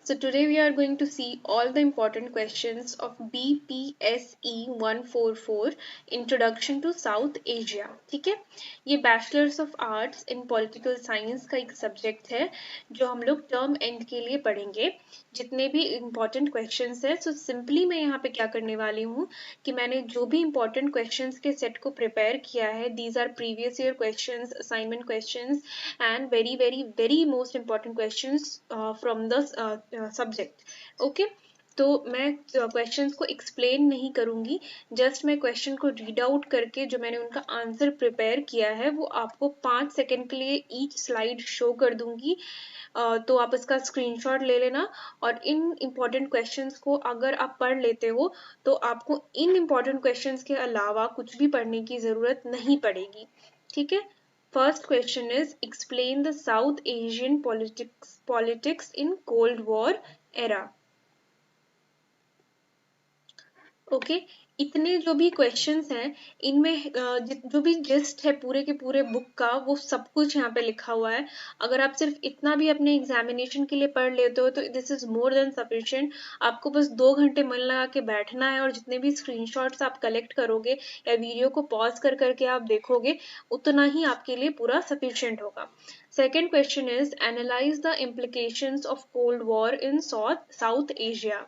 So today we are going to see all the important questions of BPSE-144 Introduction to South Asia. ठीक है, ये bachelors of arts in political science का एक subject है जो हम लोग टर्म एंड के लिए पढ़ेंगे. जितने भी important questions है, so simply मैं यहाँ पे क्या करने वाली हूँ कि मैंने जो भी important questions के set को prepare किया है, these are previous year questions, assignment questions and very most important questions from the subject. Okay, तो मैं क्वेश्चंस को एक्सप्लेन नहीं करूंगी, जस्ट मैं क्वेश्चन को रीड आउट करके जो मैंने उनका आंसर प्रिपेयर किया है वो आपको 5 सेकंड के लिए ईच स्लाइड शो कर दूंगी. तो आप इसका स्क्रीनशॉट ले लेना और इन इम्पॉर्टेंट क्वेश्चंस को अगर आप पढ़ लेते हो तो आपको इन इम्पॉर्टेंट क्वेश्चंस के अलावा कुछ भी पढ़ने की ज़रूरत नहीं पड़ेगी. ठीक है. First question is explain the South Asian politics in Cold War era. Okay, इतने जो भी क्वेश्चंस हैं इनमें जो भी जिस्ट है पूरे के पूरे बुक का वो सब कुछ यहाँ पे लिखा हुआ है. अगर आप सिर्फ इतना भी अपने एग्जामिनेशन के लिए पढ़ लेते हो तो this is more than sufficient. आपको बस 2 घंटे मन लगा के बैठना है और जितने भी स्क्रीनशॉट्स आप कलेक्ट करोगे या वीडियो को पॉज कर करके आप देखोगे उतना ही आपके लिए पूरा सफिशिएंट होगा. Second question is analyze the implications of Cold War in South Asia.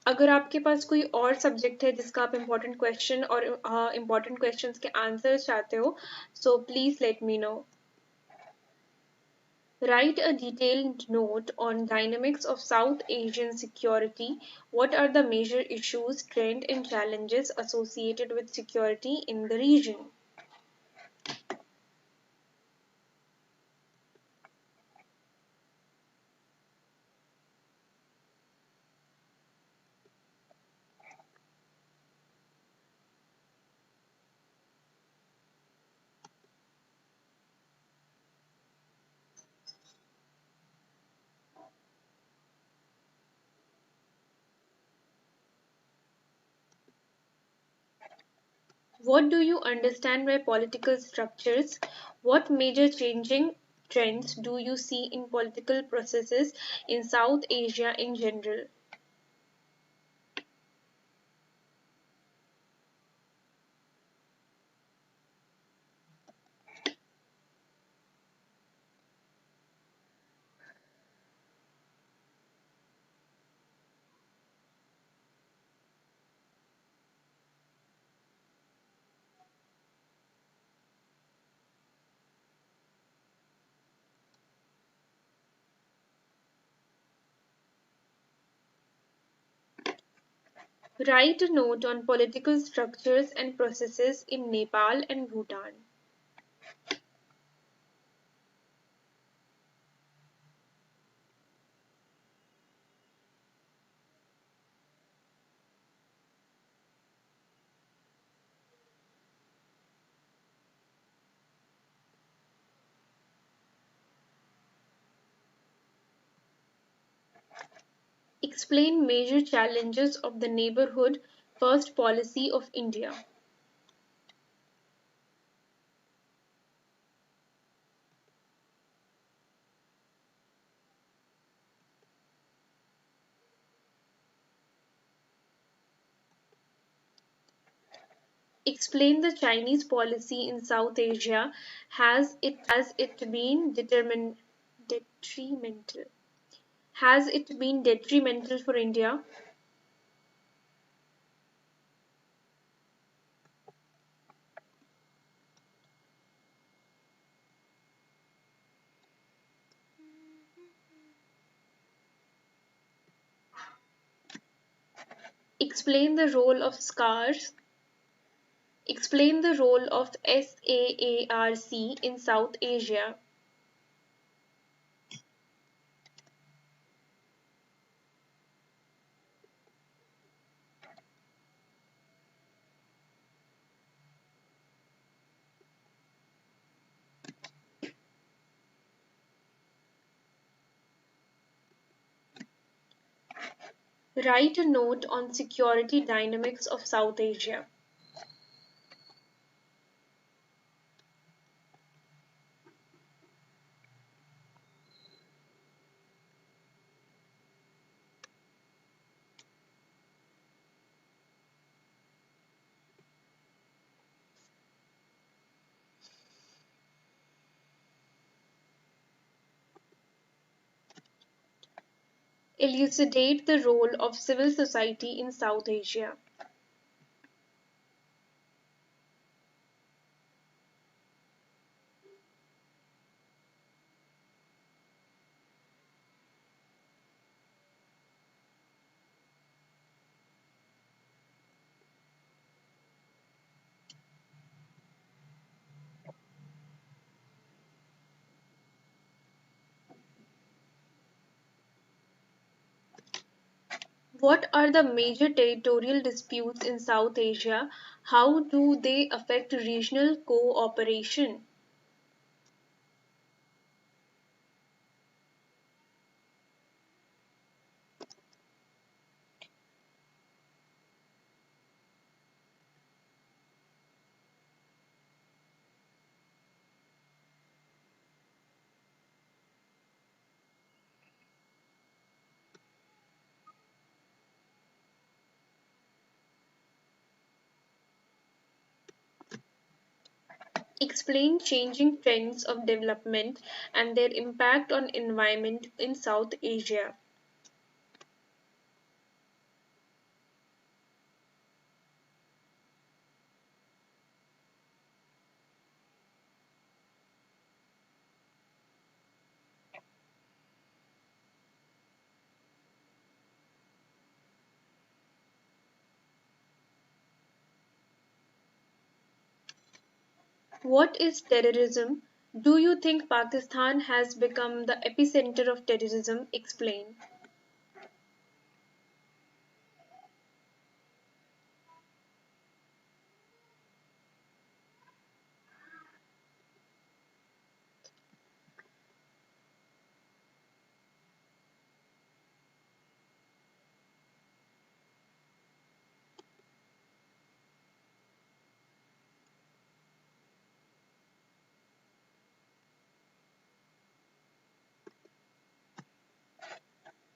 अगर आपके पास कोई और सब्जेक्ट है जिसका आप इम्पोर्टेंट क्वेश्चन और इम्पोर्टेंट क्वेश्चंस के आंसर्स चाहते हो, so please let me know. Write a detailed note on dynamics of South Asian security. What are the major issues, trends, and challenges associated with security in the region? What do you understand by political structures? What major changing trends do you see in political processes in South Asia in general? Write a note on political structures and processes in Nepal and Bhutan. Explain major challenges of the neighborhood first policy of India. Explain the Chinese policy in South Asia. Has it been detrimental? Has it been detrimental for India? Explain the role of SCARs. Explain the role of SAARC in South Asia. Write a note on security dynamics of South Asia. Elucidate the role of civil society in South Asia. What are the major territorial disputes in South Asia? How do they affect regional cooperation? Explain changing trends of development and their impact on environment in South Asia. What is terrorism? Do you think Pakistan has become the epicenter of terrorism? Explain.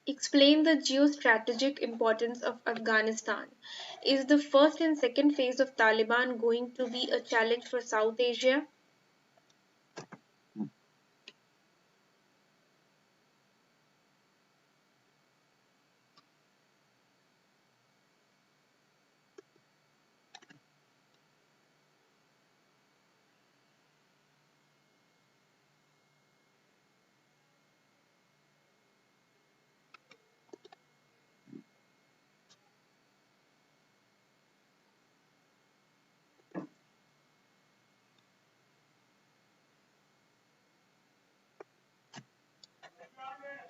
Explain the geostrategic importance of Afghanistan. Is the first and second phase of Taliban going to be a challenge for South Asia?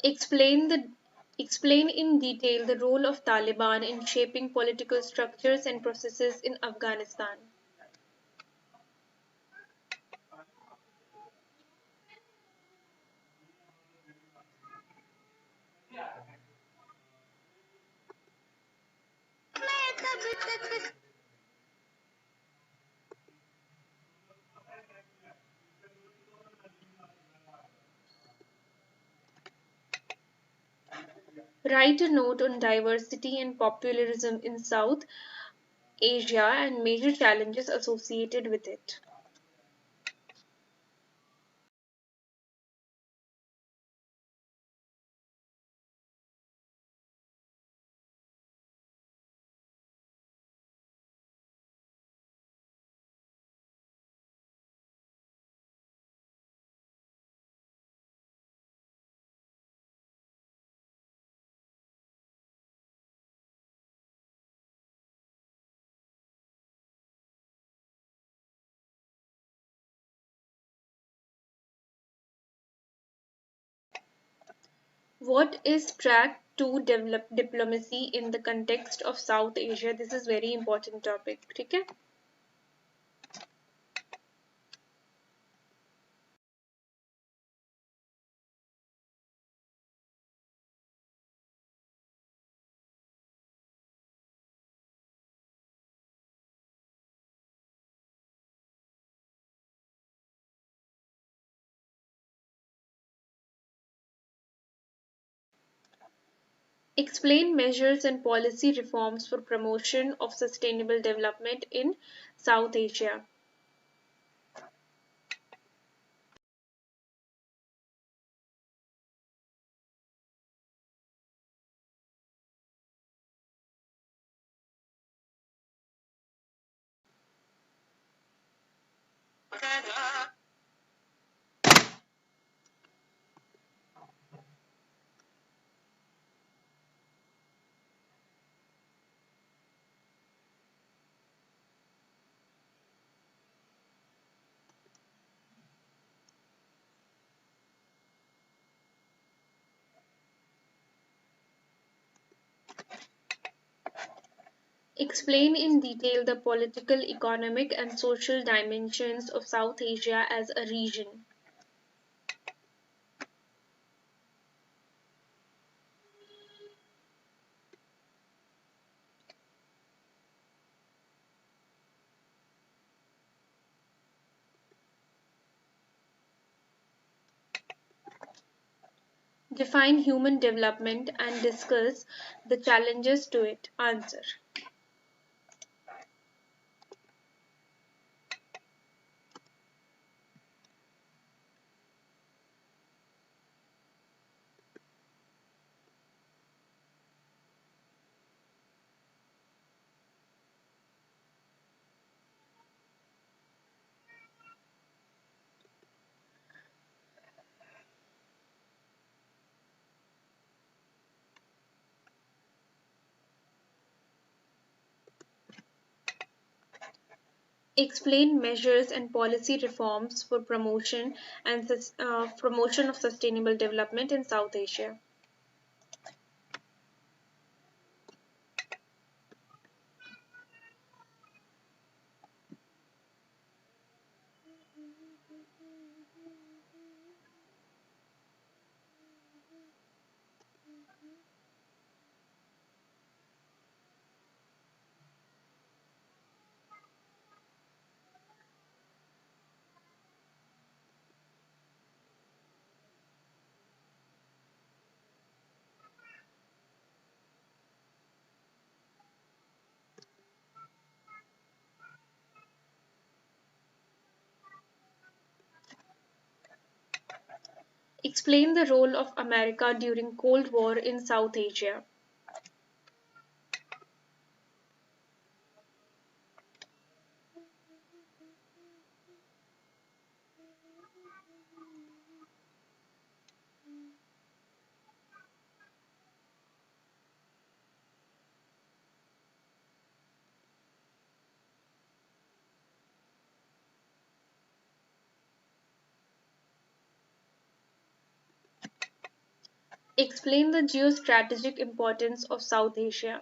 Explain the Explain in detail the role of Taliban in shaping political structures and processes in Afghanistan. Write a note on diversity and popularism in South Asia and major challenges associated with it. What is track 2 develop diplomacy in the context of South Asia? This is very important topic. ठीक है? Explain measures and policy reforms for promotion of sustainable development in South Asia. Explain in detail the political, economic, and social dimensions of South Asia as a region. Define human development and discuss the challenges to it. Answer. Explain measures and policy reforms for promotion of sustainable development in South Asia. Explain the role of America during Cold War in South Asia. Explain the geostrategic importance of South Asia.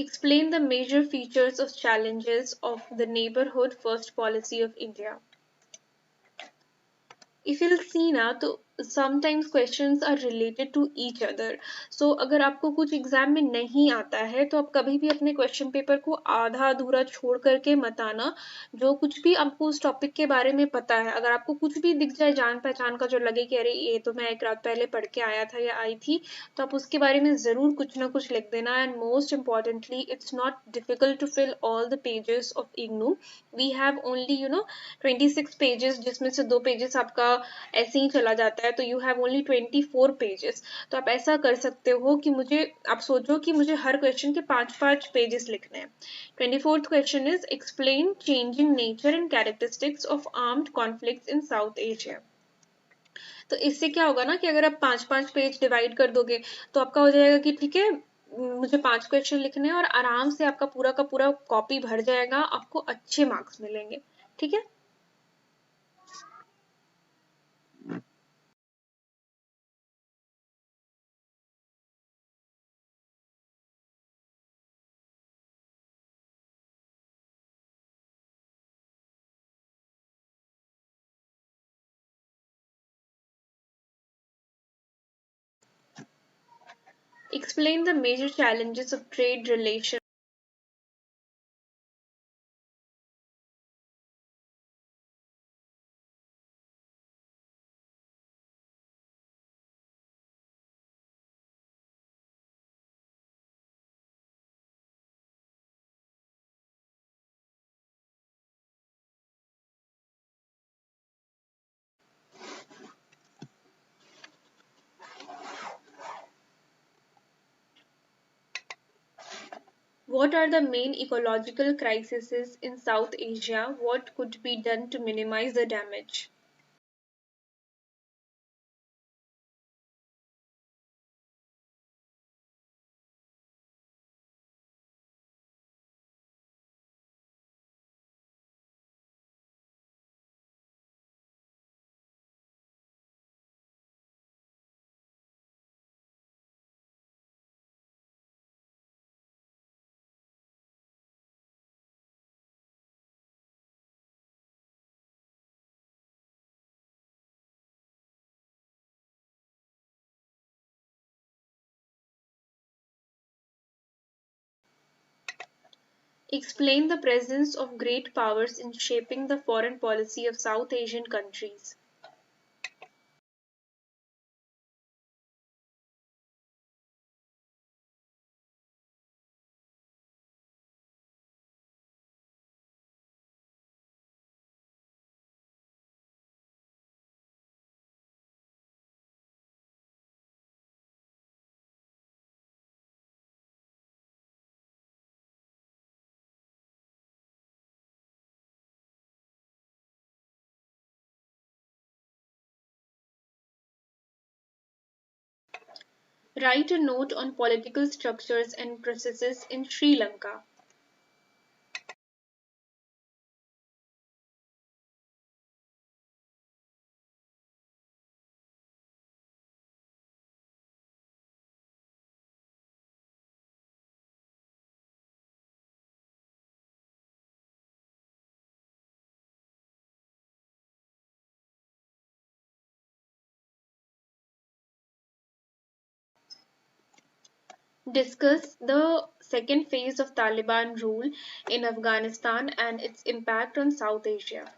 Explain the major features of challenges of the neighborhood first policy of India. If you'll see ना तो sometimes questions are related to each other. So अगर आपको कुछ exam में नहीं आता है तो आप कभी भी अपने क्वेश्चन पेपर को आधा अधूरा छोड़ करके मत आना. जो कुछ भी आपको उस टॉपिक के बारे में पता है, अगर आपको कुछ भी दिख जाए जान पहचान का जो लगे कि अरे ये तो मैं एक रात पहले पढ़ के आया था या आई थी, तो आप उसके बारे में जरूर कुछ ना कुछ लिख देना. And most importantly it's not difficult to fill all the pages of IGNOU. We have only 26 pages, जिसमें से 2 पेजेस आपका ऐसे ही चला जाता है, तो यू हैव ओनली 24 पेजेस. तो आप ऐसा कर सकते हो कि आप सोचो कि मुझे हर क्वेश्चन के 5-5 पेजेस लिखने हैं. 24th question is explain changing nature and characteristics of armed conflicts in south Asia. तो इससे क्या होगा ना कि अगर आप 5-5 पेज डिवाइड कर दोगे तो आपका हो जाएगा कि ठीक है, मुझे 5 क्वेश्चन लिखने हैं और आराम से आपका पूरा का पूरा कॉपी भर जाएगा, आपको अच्छे मार्क्स मिलेंगे. ठीक है. Explain the major challenges of trade relations. What are the main ecological crises in South Asia? What could be done to minimize the damage? Explain the presence of great powers in shaping the foreign policy of South Asian countries. Write a note on political structures and processes in Sri Lanka. Discuss the second phase of Taliban rule in Afghanistan and its impact on South Asia.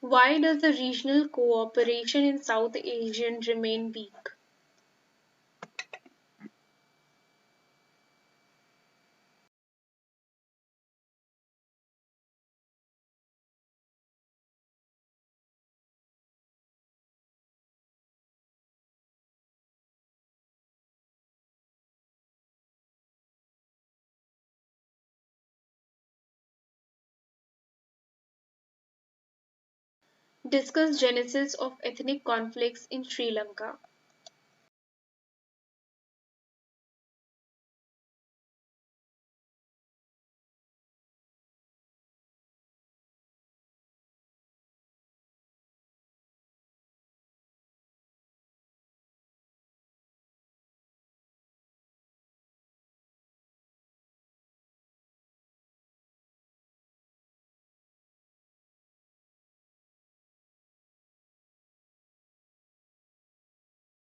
Why does the regional cooperation in South Asia remain weak? Discuss genesis of ethnic conflicts in Sri Lanka.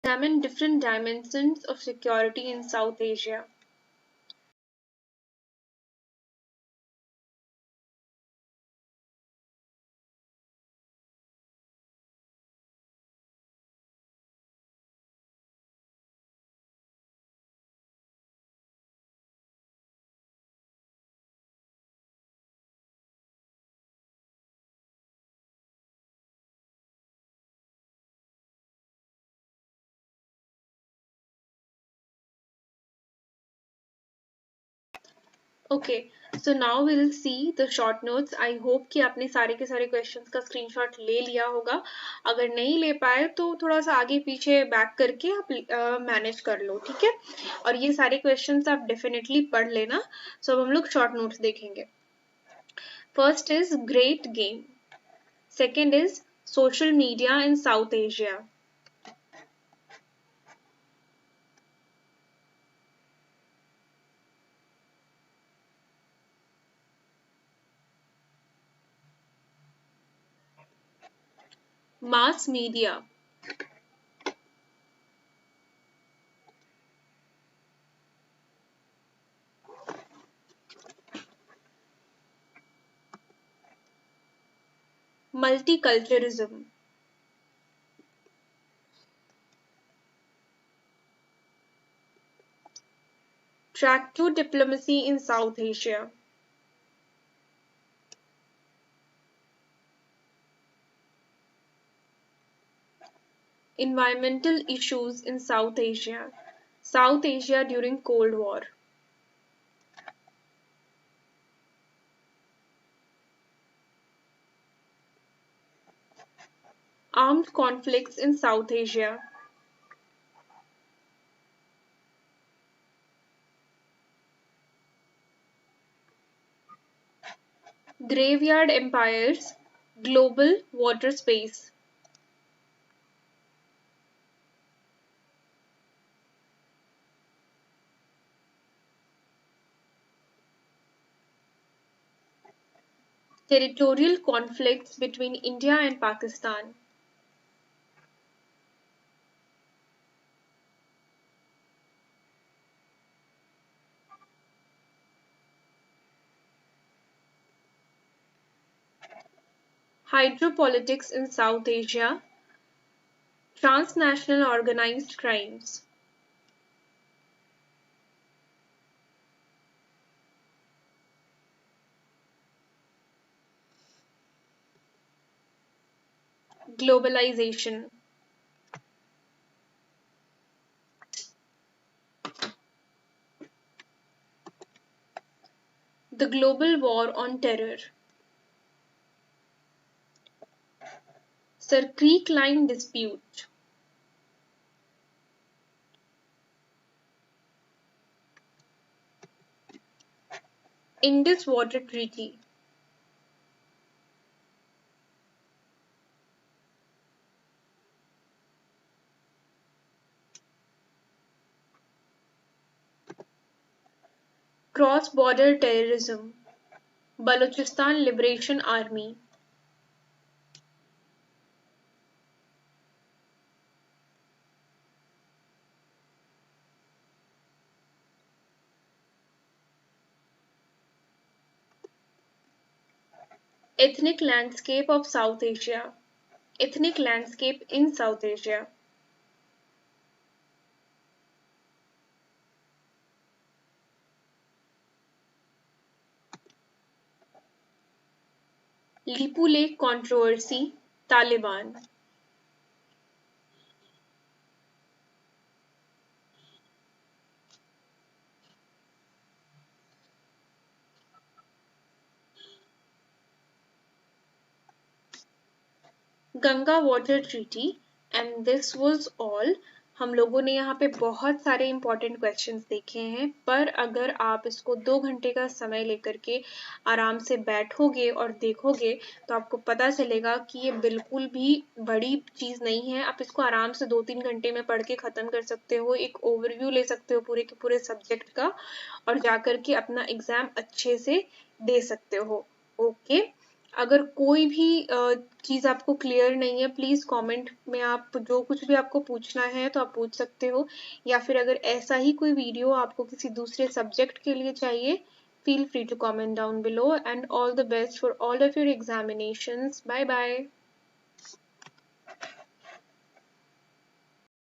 Examine different dimensions of security in South Asia. Okay, so now will see the short notes. I hope कि आपने सारे के सारे questions का screenshot ले लिया होगा। अगर नहीं ले पाए तो थोड़ा सा आगे पीछे बैक करके आप मैनेज कर लो, ठीक है। और ये सारे क्वेश्चंस आप डेफिनेटली पढ़ लेना। सो अब हम लोग शॉर्ट नोट्स देखेंगे। First is great game, second is social media in south Asia, mass media, multiculturalism, track to diplomacy in South Asia, environmental issues in South Asia, South Asia during Cold War, armed conflicts in South Asia, graveyard empires, global water space, territorial conflicts between India and Pakistan, hydropolitics in South Asia, transnational organized crimes, globalization, the global war on terror, Sir Creek Line dispute, Indus Water Treaty, cross-border terrorism, Balochistan Liberation Army, ethnic landscape of South Asia, ethnic landscape in South Asia, Lipu Lake controversy, Taliban, Ganga water treaty and this was all. हम लोगों ने यहाँ पे बहुत सारे important questions देखे हैं, पर अगर आप इसको 2 घंटे का समय लेकर के आराम से बैठोगे और देखोगे तो आपको पता चलेगा कि ये बिल्कुल भी बड़ी चीज नहीं है। आप इसको आराम से 2-3 घंटे में पढ़ के खत्म कर सकते हो, एक ओवरव्यू ले सकते हो पूरे के पूरे सब्जेक्ट का, और जाकर के अपना एग्जाम अच्छे से दे सकते हो। ओके, अगर कोई भी चीज़ आपको क्लियर नहीं है, प्लीज कमेंट में आप जो कुछ भी आपको पूछना है तो आप पूछ सकते हो, या फिर अगर ऐसा ही कोई वीडियो आपको किसी दूसरे सब्जेक्ट के लिए चाहिए, feel free to comment down below, and all the best for all of your examinations. Bye bye.